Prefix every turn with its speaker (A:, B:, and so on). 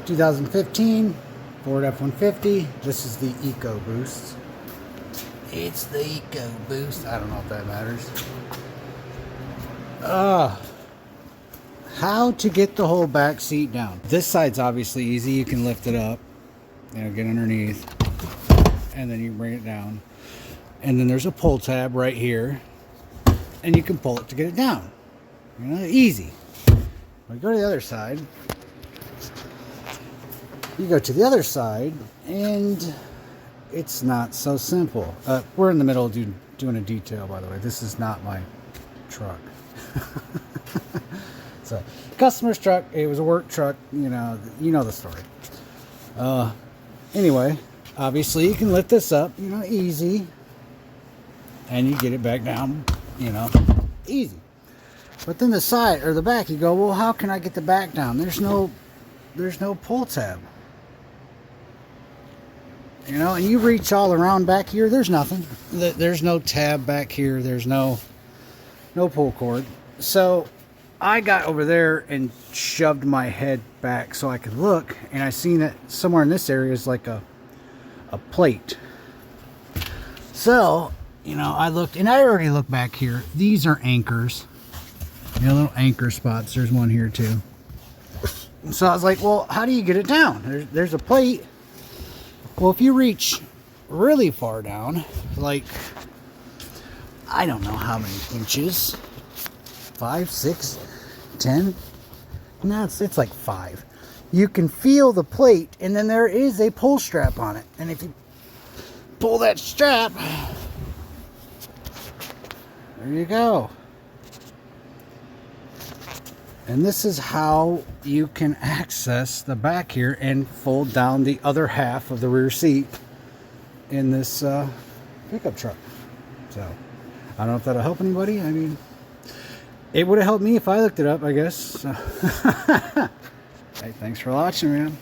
A: 2015 Ford F-150. This is the Eco Boost. It's the Eco Boost. I don't know if that matters. How to get the whole back seat down. This side's obviously easy. You can lift it up, get underneath, and then you bring it down. And then there's a pull tab right here, and you can pull it to get it down. Easy. We go to the other side. You go to the other side, and it's not so simple. We're in the middle of doing a detail, by the way. This is not my truck. It's a customer's truck. It was a work truck. You know the story. Anyway, obviously you can lift this up, easy, and you get it back down, easy. But then the side or the back, you go, well, how can I get the back down? There's no pull tab. And you reach all around back here, there's nothing. There's no tab back here. There's no pull cord. So I got over there and shoved my head back so I could look, and I seen that somewhere in this area is like a plate. So, I looked, and I already looked back here. These are anchors. Little anchor spots. There's one here too. So I was like, well, how do you get it down? There's a plate. Well, if you reach really far down, like, I don't know how many inches, 5, 6, 10. No, it's like 5. You can feel the plate, and then there is a pull strap on it. And if you pull that strap, there you go. And this is how you can access the back here and fold down the other half of the rear seat in this pickup truck. So, I don't know if that'll help anybody. I mean, it would have helped me if I looked it up, I guess. So. Hey, thanks for watching, man.